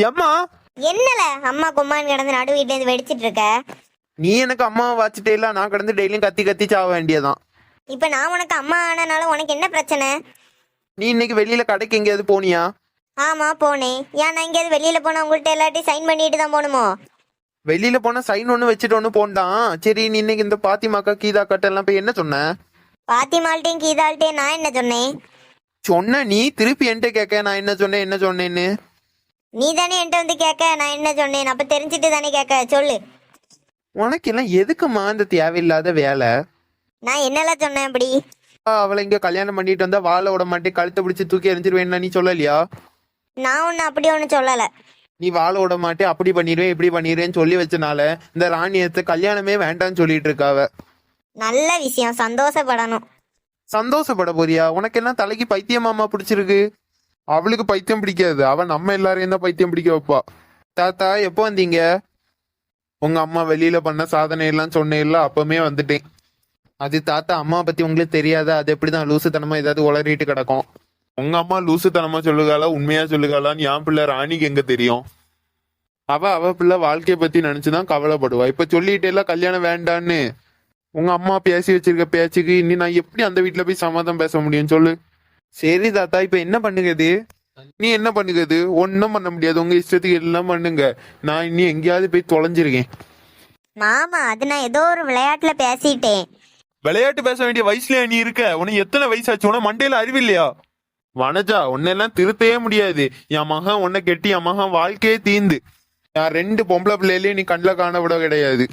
அம்மா, என்னல அம்மா கும்மான்னு கிடந்து நடு வீட்ல இருந்து வெடிச்சிட்டு இருக்க? நீ எனக்கு அம்மாவை வாச்சிட்டே இல்ல, நான் கிடந்து டெய்லியும் கத்தி கத்தி சாவ வேண்டியதான். இப்ப நான் உனக்கு அம்மா ஆனனால உனக்கு என்ன பிரச்சனை? நீ இன்னைக்கு வெளியில கடைக்கு எங்கேயாவது போனியா? ஆமா போனேன். ஏன் நான் எங்கேயாவது வெளியில போனா உங்கள்கிட்ட எல்லாத்தையும் சைன் பண்ணிட்டு தான் போகணுமோ? வெளியில போனா சைன் ஒண்ணு வச்சுட்டு ஒண்ணு போண்டான். சரி, நீ இன்னைக்கு இந்த பாத்திமாக்கா கீதா கட்ட எல்லாம் போய் என்ன சொன்ன? பாத்திமால்ட்டையும் கீதால்ட்டையும் நான் என்ன சொன்னேன்? சொன்ன நீ திருப்பி என்கிட்ட கேட்க நான் என்ன சொன்னேன்னு. நீ தானே என்கிட்ட வந்து கேட்க நான் என்ன சொன்னேன்? அப்ப தெரிஞ்சுட்டு தானே கேட்க, சொல்லு. உனக்கு எல்லாம் எதுக்குமா இந்த தேவையில்லாத வேலை? நான் என்னெல்லாம் சொன்னேன் அப்படி? அவளை இங்க கல்யாணம் பண்ணிட்டு வந்தா வாழ விட மாட்டேன், கழுத்தை பிடிச்சி தூக்கி எரிஞ்சிருவேன்னா நீ சொல்லலையா? நான் ஒண்ணு அப்படி ஒண்ணு சொல்லல. நீ வாழ விட மாட்டே, அப்படி பண்ணிடுவேன் இப்படி பண்ணிடுவேன்னு சொல்லி வச்சனால இந்த ராணியத்தை கல்யாணமே வேண்டாம்னு சொல்லிட்டு இருக்காவ. நல்ல விஷயம், சந்தோஷப்படணும். சந்தோஷப்பட போறியா? உனக்கு என்ன தலைக்கு பைத்தியமாமா பிடிச்சிருக்கு? அவளுக்கு பைத்தியம் பிடிக்காது, அவன் நம்ம எல்லாரையும் தான் பைத்தியம் பிடிக்க வைப்பா. தாத்தா எப்போ வந்தீங்க? உங்க அம்மா வெளியில பண்ண சாதனை எல்லாம் சொன்னேன்ல, அப்பமே வந்துட்டேன். அது தாத்தா, அம்மா பத்தி உங்களுக்கு தெரியாதா? அது எப்படிதான் லூசுத்தனமா ஏதாவது உளறிட்டு கிடக்கும். உங்க அம்மா லூசுத்தனமா சொல்லுகாளா உண்மையா சொல்லுகாளான்னு என் பிள்ளை ராணிக்கு எங்க தெரியும்? அவ பிள்ளை வாழ்க்கைய பத்தி நினைச்சுதான் கவலைப்படுவா. இப்ப சொல்லிட்டே எல்லாம் கல்யாணம் வேண்டான்னு. உங்க அம்மா பேசி வச்சிருக்க பேச்சுக்கு இனி நான் எப்படி அந்த வீட்டுல போய் சமாதானம் பேச முடியும் சொல்லு? சரி தாத்தா, இப்ப என்ன பண்ணுகிறது? நீ என்ன பண்ணுகிறது? ஒன்னும் பண்ண முடியாது, உங்க இஷ்டத்துக்கு எல்லாம் பண்ணுங்க. நான் இனி எங்கேயாவது போய் தொலைஞ்சிருக்கேன். மாமா, அது நான் ஏதோ ஒரு விளையாட்டுல பேசிட்டேன். விளையாட்டு பேச வேண்டிய வயசுலயா நீ இருக்க? உனக்கு எத்தனை வயசாச்சு? உன மண்டையில அறிவில்லையா? வனஜா, உன்னெல்லாம் திருத்தவே முடியாது. என் மகன் உன்னை கெட்டி என் மகன் வாழ்க்கையே தீந்து. என் 2 பொம்பளை பிள்ளைகளையும் நீ கண்ணில் காண விட கிடையாது.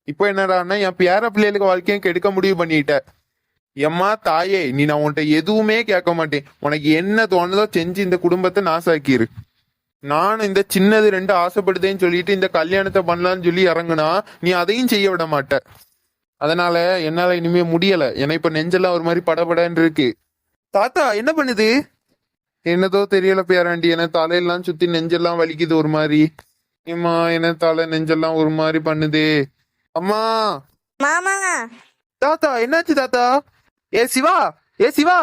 இப்போ என்னடான்னா என் பேர பிள்ளைகளுக்கு வாழ்க்கையும் கெடுக்க முடிவு பண்ணிட்ட. எம்மா தாயே, நீ நான் உன்கிட்ட எதுவுமே கேட்க மாட்டேன். உனக்கு என்ன தோணுதோ செஞ்சு இந்த குடும்பத்தை நாசாக்கிரு. நானும் இந்த சின்னது 2 ஆசைப்படுதேன்னு சொல்லிட்டு இந்த கல்யாணத்தை பண்ணலான்னு சொல்லி இறங்குனா நீ அதையும் செய்ய விட மாட்ட. அதனால என்னால இனிமே முடியல. ஏன்னா இப்ப நெஞ்செல்லாம் ஒரு மாதிரி படபடன்னு இருக்கு. தாத்தா என்ன பண்ணுது? என்னதோ தெரியல பேராண்டி, என தலையெல்லாம் சுத்தி நெஞ்செல்லாம் வலிக்குது ஒரு மாதிரி. ஏம்மா, என்ன தலை நெஞ்செல்லாம் ஒரு மாதிரி பண்ணுது. அம்மா. மாமா. தாத்தா என்னாச்சு தாத்தா? சிவா, சிவா,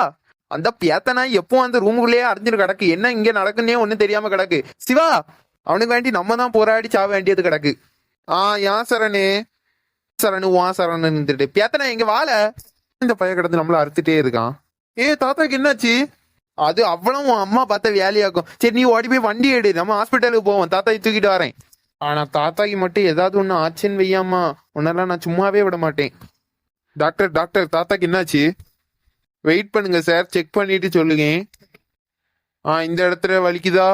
அந்த பேத்தனா எப்போ அந்த ரூமுக்குள்ளேயே அடைஞ்சிட்டு கிடக்கு. என்ன இங்க நடக்குன்னே ஒன்னும் தெரியாம கிடக்கு. சிவா, அவனுக்கு வேண்டி நம்ம தான் போராடி சாவ வேண்டியது கிடக்கு. ஏன் சரணு? சரணு வா சரணு பேத்தனா எங்க வாழ இந்த பைய கிடந்து நம்மள அறுத்துட்டே இருக்கான். தாத்தாக்கு என்னாச்சு? அது அவ்வளவு அம்மா பார்த்த வேலையாக்கும். சரி, நீ ஓடி போய் வண்டி எடு, நம்ம ஹாஸ்பிட்டலுக்கு போவோம். தாத்தாக்கு தூக்கிட்டு வரேன். ஆனா தாத்தாக்கு மட்டும் ஏதாவது ஒண்ணு ஆச்சுன்னு வையாமா, உன்னெல்லாம் நான் சும்மாவே விட மாட்டேன். டாக்டர் டாக்டர், தாத்தாக்கு என்னாச்சு? வெயிட் பண்ணுங்க சார், செக் பண்ணிட்டு சொல்லுங்க. இந்த இடத்துல வலிக்குதா?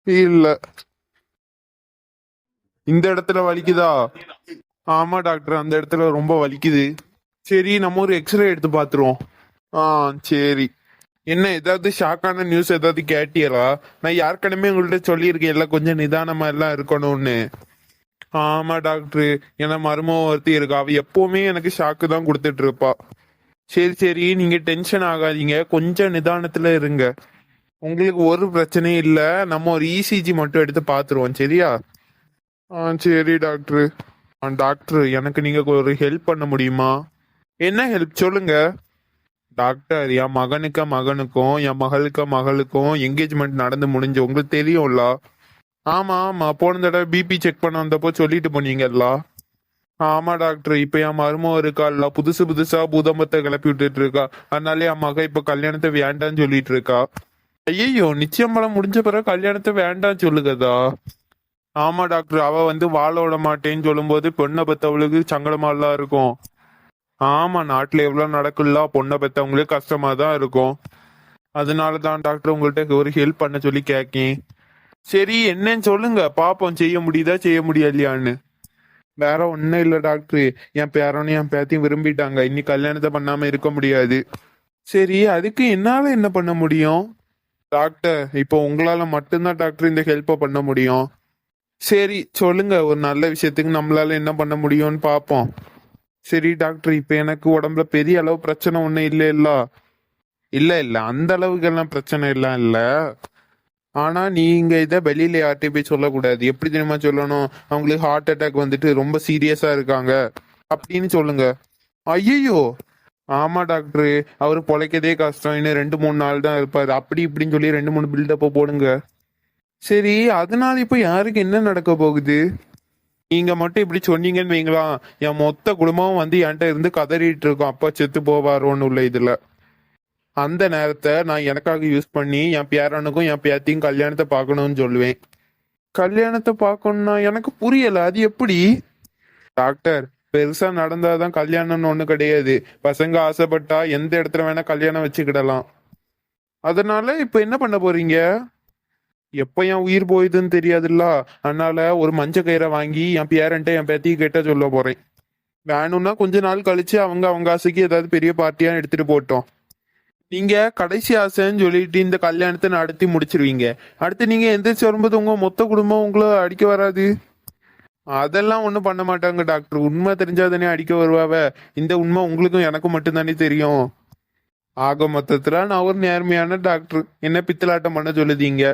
இல்ல. இந்த இடத்துல வலிக்குதா? ஆமா டாக்டர், அந்த இடத்துல ரொம்ப வலிக்குது. சரி, நம்ம ஒரு எக்ஸ்ரே எடுத்து பாத்துருவோம். சரி. என்ன ஏதாவது ஷாக்கான நியூஸ் ஏதாவது கேட்டியலா? நான் யாருக்கணுமே உங்கள்கிட்ட சொல்லியிருக்கேன் எல்லாம் கொஞ்சம் நிதானமா எல்லாம் இருக்கணும்னு. ஆமா டாக்டர், ஏன்னா மருமக ஒருத்தி இருக்கா, அவ எப்பவுமே எனக்கு ஷாக்கு தான் கொடுத்துட்டு இருப்பா. சரி சரி, நீங்க டென்ஷன் ஆகாதீங்க, கொஞ்சம் நிதானத்துல இருங்க. உங்களுக்கு ஒரு பிரச்சனையும் இல்ல, நம்ம ஒரு இசிஜி மட்டும் எடுத்து பாத்துருவோம். சரியா? சரி டாக்டர். டாக்டர், எனக்கு நீங்க ஒரு ஹெல்ப் பண்ண முடியுமா? என்ன ஹெல்ப் சொல்லுங்க. டாக்டர், என் மகனுக்கும் என் மகளுக்கும் என்கேஜ்மெண்ட் நடந்து முடிஞ்சு, உங்களுக்கு தெரியும்ல? ஆமா ஆமா, போன தடவை பிபி செக் பண்ண வந்தப்போ சொல்லிட்டு போனீங்கல்ல? ஆமா டாக்டர், இப்ப என் மருமக இருக்காள்ல, புதுசா பூதம்பத்தை கிளப்பி விட்டுட்டு இருக்கா. அதனால என் மக இப்ப கல்யாணத்தை வேண்டான்னு சொல்லிட்டு இருக்கா. ஐயோ, நிச்சயம் பலம் முடிஞ்ச பிறகு கல்யாணத்தை வேண்டான்னு சொல்லுகதா? ஆமா டாக்டர், அவ வாழ விட மாட்டேன்னு சொல்லும் போது பொண்ணை பெத்தவளுக்கு சங்கடமாலாம் இருக்கும். ஆமா, நாட்டுல எவ்வளவு நடக்குல்ல, பொண்ணை பெத்தவங்களுக்கு கஷ்டமா தான் இருக்கும். அதனாலதான் டாக்டர் உங்கள்கிட்ட ஒரு ஹெல்ப் பண்ண சொல்லி கேக்கேன். சரி, என்னன்னு சொல்லுங்க பாப்போம், செய்ய முடியுதா செய்ய முடியலையான்னு. வேற ஒன்னும் இல்ல டாக்டர், என் பேரனும் என் பேத்தையும் விரும்பிட்டாங்க, இன்னி கல்யாணத்தை பண்ணாம இருக்க முடியாது. சரி, அதுக்கு என்னால என்ன பண்ண முடியும்? டாக்டர், இப்போ உங்களால மட்டும்தான் டாக்டர் இந்த ஹெல்ப்பை பண்ண முடியும். சரி சொல்லுங்க, ஒரு நல்ல விஷயத்துக்கு நம்மளால என்ன பண்ண முடியும்னு பாப்போம். சரி டாக்டர், இப்ப எனக்கு உடம்புல பெரிய அளவு பிரச்சனை ஒண்ணும் இல்ல அந்த அளவுக்கு எல்லாம் பிரச்சனை எல்லாம் இல்ல. ஆனா நீங்க இதை வெளியில யார்கிட்டயும் போய் சொல்லக்கூடாது. எப்படி தெரியுமா சொல்லணும்? அவங்களுக்கு ஹார்ட் அட்டாக் ரொம்ப சீரியஸா இருக்காங்க அப்படின்னு சொல்லுங்க. ஐயோ. ஆமா டாக்டர், அவரு பொழைக்கதே கஷ்டம், இன்னும் 2-3 நாள் தான் இருப்பாரு. அப்படி இப்படின்னு சொல்லி 2-3 பில்டப்ப போடுங்க. சரி, அதனால இப்ப யாருக்கு என்ன நடக்க போகுது? நீங்க மட்டும் இப்படி சொன்னீங்கன்னு வைங்களா, என் மொத்த குடும்பமும் வந்து என்கிட்ட இருந்து கதறிட்டு இருக்கோம், அப்பா செத்து போவாரோன்னு உள்ள இதுல. அந்த நேரத்தை நான் எனக்காக யூஸ் பண்ணி என் பேரனுக்கும் என் பேத்தியும் கல்யாணத்தை பார்க்கணும்னு சொல்லுவேன். கல்யாணத்தை பார்க்கணும்னா எனக்கு புரியல, அது எப்படி? டாக்டர், பெருசா நடந்தாதான் கல்யாணம்னு ஒண்ணு கிடையாது. பசங்க ஆசைப்பட்டா எந்த இடத்துல வேணா கல்யாணம் வச்சுக்கிடலாம். அதனால இப்ப என்ன பண்ண போறீங்க? எப்ப என் உயிர் போயுதுன்னு தெரியாதுல்ல. அதனால ஒரு மஞ்ச கயிறை வாங்கி என் பேரன்ட்ட என் பேத்தியை கேட்ட சொல்ல போறேன். வேணும்னா கொஞ்ச நாள் கழிச்சு அவங்க அவங்க ஆசைக்கு ஏதாவது பெரிய பார்ட்டியா எடுத்துட்டு போட்டோம். நீங்க கடைசி ஆசைன்னு சொல்லிட்டு இந்த கல்யாணத்தை நடத்தி முடிச்சிருவீங்க. அடுத்து நீங்க எந்திரிச்சு வரும்போது உங்க மொத்த குடும்பம் உங்களை அடிக்க வராது. அதெல்லாம் ஒண்ணும் பண்ண மாட்டாங்க டாக்டர். உண்மை தெரிஞ்சாதானே அடிக்க வருவாவ. இந்த உண்மை உங்களுக்கும் எனக்கும் மட்டும்தானே தெரியும். ஆக மொத்தத்துல நான் ஒரு நேர்மையான டாக்டர். என்ன பித்தலாட்டம் பண்ண சொல்லுதீங்க?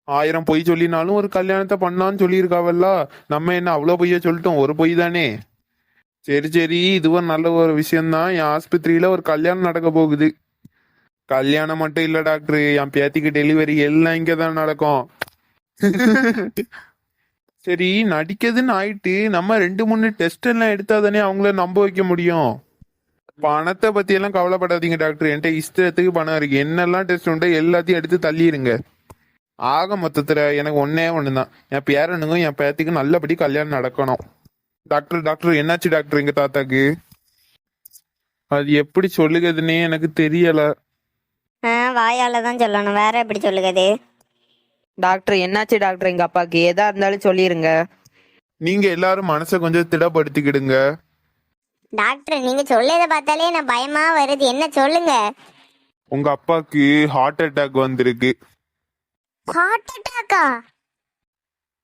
1000 பொய் சொல்லினாலும் ஒரு கல்யாணத்தை பண்ணான்னு சொல்லியிருக்காவல்ல. நம்ம என்ன அவ்வளோ பொய்ய சொல்லிட்டோம்? ஒரு பொய் தானே. சரி சரி, இதுவும் நல்ல ஒரு விஷயம்தான். என் ஆஸ்பத்திரியில ஒரு கல்யாணம் நடக்க போகுது. கல்யாணம் மட்டும் இல்ல டாக்டர், என் பேத்திக்கு டெலிவரி எல்லாம் இங்கதான் நடக்கும். சரி, நடிக்கிறதுன்னு ஆயிட்டு நம்ம 2 3 டெஸ்ட் எல்லாம் எடுத்தாதானே அவங்கள நம்ப வைக்க முடியும். பணத்தை பத்தி எல்லாம் கவலைப்படாதீங்க டாக்டர். என்கிட்ட இஷ்டத்துக்கு பணம் இருக்கு. என்னெல்லாம் டெஸ்ட் உண்டோ எல்லாத்தையும் எடுத்து தள்ளிடுங்க. ஆக மொத்தத்துல எனக்கு ஒன்னே ஒண்ணுதான், என் பேரனுக்கும் என் பேத்திக்கும் நல்லபடி கல்யாணம் நடக்கணும். டாக்டர் டாக்டர், என்னாச்சு டாக்டர் எங்க தாத்தாக்கு? அது எப்படி சொல்லுகிறதுனே எனக்கு தெரியல. வாயால தான் சொல்லணும், வேற எப்படி சொல்லுகிறது? டாக்டர் என்னாச்சு டாக்டர்? எங்க அப்பாக்கு எதா இருந்தாலும் சொல்லிருங்க. நீங்க எல்லாரும் மனசை கொஞ்சம் திடப்படுத்திக்கிடுங்க. டாக்டர், நீங்க சொல்லதை பார்த்தாலே நான் பயமா வருது. என்ன சொல்லுங்க? உங்க அப்பாக்கு ஹார்ட் அட்டாக் வந்திருக்கு. ஹார்ட் அட்டாக்கா?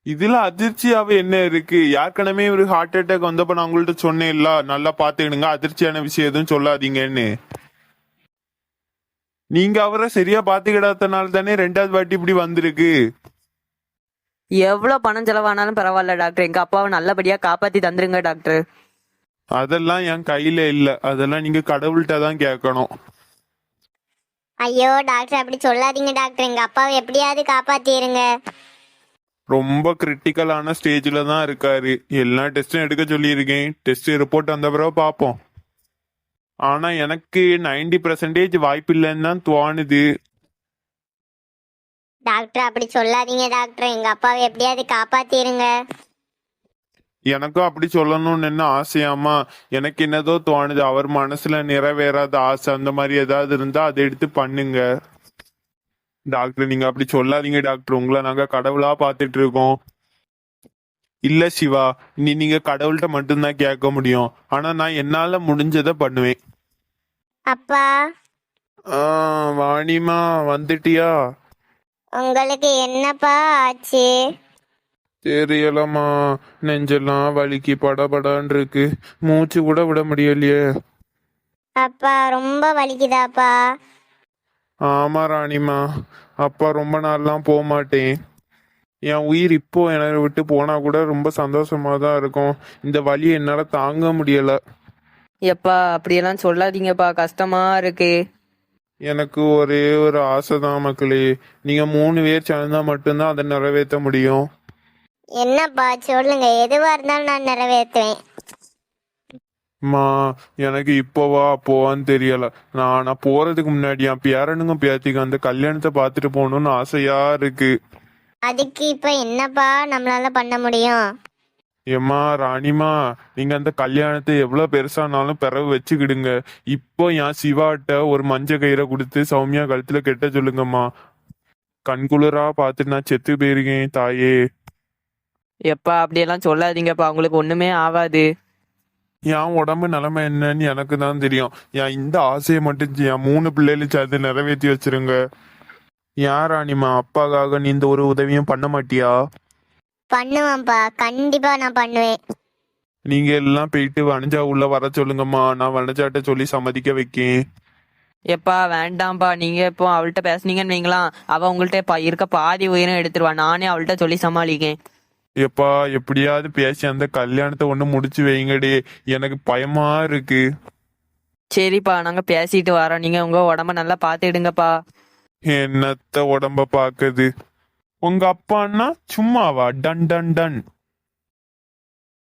இதுல அதிர்ச்சியாவே என்ன இருக்கு? ஏற்கனவே ஒரு ஹார்ட் அட்டாக் வந்தப்ப நான் உங்கள்ட்ட சொன்னேன்ல, நல்லா பாத்துக்கிடுங்க, அதிர்ச்சியான விஷயம் எதுவும் சொல்லாதீங்கன்னு. நீங்க அவரை சரியா பாத்துக்கிடாதனால தானே 2வது வாட்டி இப்படி வந்திருக்கு. எவ்வளவு பணம் செலவானாலும் பரவாயில்ல டாக்டர், எங்க அப்பாவை நல்லபடியா காப்பாத்தி தந்துருங்க டாக்டர். அதெல்லாம் என் கையில இல்ல, அதெல்லாம் நீங்க கடவுள்கிட்ட தான் கேட்கணும். ஐயோ டாக்டர், அப்படி சொல்லாதீங்க டாக்டர். எங்க அப்பாவை எப்படியாவது காப்பாத்திருங்க. ரொம்ப கிரிட்டிக்கலான ஸ்டேஜ்ல தான் இருக்காரு. எல்லா டெஸ்டும் எடுக்க சொல்லியிருக்கேன். டெஸ்ட் ரிப்போர்ட் வந்த பிறகு பார்ப்போம். ஆனா எனக்கு 90% வாய்ப்பு இல்லைன்னு தான் தோணுது. டாக்டர், அப்படி சொல்லாதீங்க டாக்டர். எங்க அப்பாவை எப்படியாவது காப்பாத்திருங்க. எனக்கும் அப்படி சொல்லணும்னு என்ன ஆசையாமா. எனக்கு என்னதோ தோணுது, அவர் மனசுல நிறைவேறாத ஆசை அந்த மாதிரி ஏதாவது இருந்தா அதை எடுத்து பண்ணுங்க. டாக்டர், நீங்க அப்படி சொல்லாதீங்க டாக்டர். உங்களை நாங்க கடவுளா பார்த்துட்டு இருக்கோம். இல்ல சிவா, நீங்க கடவுள்கிட்ட மட்டும்தான் கேட்க முடியும். ஆனா நான் என்னால முடிஞ்சதை பண்ணுவேன். அப்பா, வாணிமா வந்துட்டியா? உங்களுக்கு என்னப்பா ஆச்சு? தெரியலம்மா, நெஞ்செல்லாம் வலிக்கு படபடான்னு இருக்கு. மூச்சு கூட விட முடியலையே. அப்பா, ரொம்ப வலிக்குதாப்பா? ஆமா ராணிமா, அப்பா ரொம்ப நாள்லாம் போக மாட்டேன். என் உயிர் இப்போ என்னை விட்டு போனா கூட ரொம்ப சந்தோஷமா தான் இருக்கும். இந்த வலி என்னால தாங்க முடியல. எப்பா அப்படியெல்லாம் சொல்லாதீங்கப்பா, கஷ்டமா இருக்கு. எனக்கு ஒரே ஒரு ஆசை தான் மக்களே. நீங்க 3 பேர் சேர்ந்தா மட்டும்தான் அதை நிறைவேற்ற முடியும். என்னப்பா சொல்லுங்க, எதுவா இருந்தாலும் நான் நிறைவேற்றுவேன். மா, எனக்கு இப்போவா அப்போவான்னு தெரியல. நான் போறதுக்கு முன்னாடி என் பேரனுங்க பேத்திக்கு அந்த கல்யாணத்தை பார்த்துட்டு போகணும்னு ஆசையா இருக்கு. அதுக்கு இப்ப என்னப்பா நம்மளால பண்ண முடியும்? ஏம்மா ராணிமா, நீங்க அந்த கல்யாணத்தை எவ்வளவு பெருசானாலும் பிறகு வச்சுக்கிடுங்க. இப்போ என் சிவாட்ட ஒரு மஞ்ச கயிறை கொடுத்து சௌமியா கழுத்துல கெட்ட சொல்லுங்கம்மா. கண்குளிரா பார்த்து நான் செத்து போயிருக்கேன் தாயே. எப்பா அப்படியெல்லாம் சொல்லாதீங்கப்பா, உங்களுக்கு ஒண்ணுமே ஆகாது. என் உடம்பு நிலைமை என்னன்னு எனக்கு தான் தெரியும். என் இந்த ஆசையை மட்டும் என் 3 பிள்ளைகளை சேர்த்து நிறைவேற்றி வச்சிருங்க. ஏன் ராணிமா, அப்பாக்காக நீ இந்த ஒரு உதவியும் பண்ண மாட்டியா? பண்ணுவேன்ப்பா, கண்டிப்பா நான் பண்ணுவேன். நீங்க எல்லாம் போயிட்டு வனஜா உள்ள வர சொல்லுங்கம்மா. நான் வனஜாட்ட சொல்லி சம்மதிக்க வைக்கேன். எப்பா வேண்டாம்ப்பா, நீங்க இப்போ அவள்கிட்ட பேசுனீங்கன்னு வைங்களாம், அவ உங்கள்கிட்ட இருக்க பாதி உயிரும் எடுத்துருவா. நானே அவள்கிட்ட சொல்லி சமாளிக்கேன். எப்பா, எப்படியாவது பேசி அந்த கல்யாணத்தை ஒண்ணு முடிச்சு வைங்கடி. எனக்கு பயமா இருக்கு. சரிப்பா, நாங்க பேசிட்டு வரோம். நீங்க உங்க உடம்ப நல்லா பாத்துடுங்கப்பா. என்னத்த உடம்ப பாக்குது. உங்க அப்பான்னா சும்மாவா? Done done done.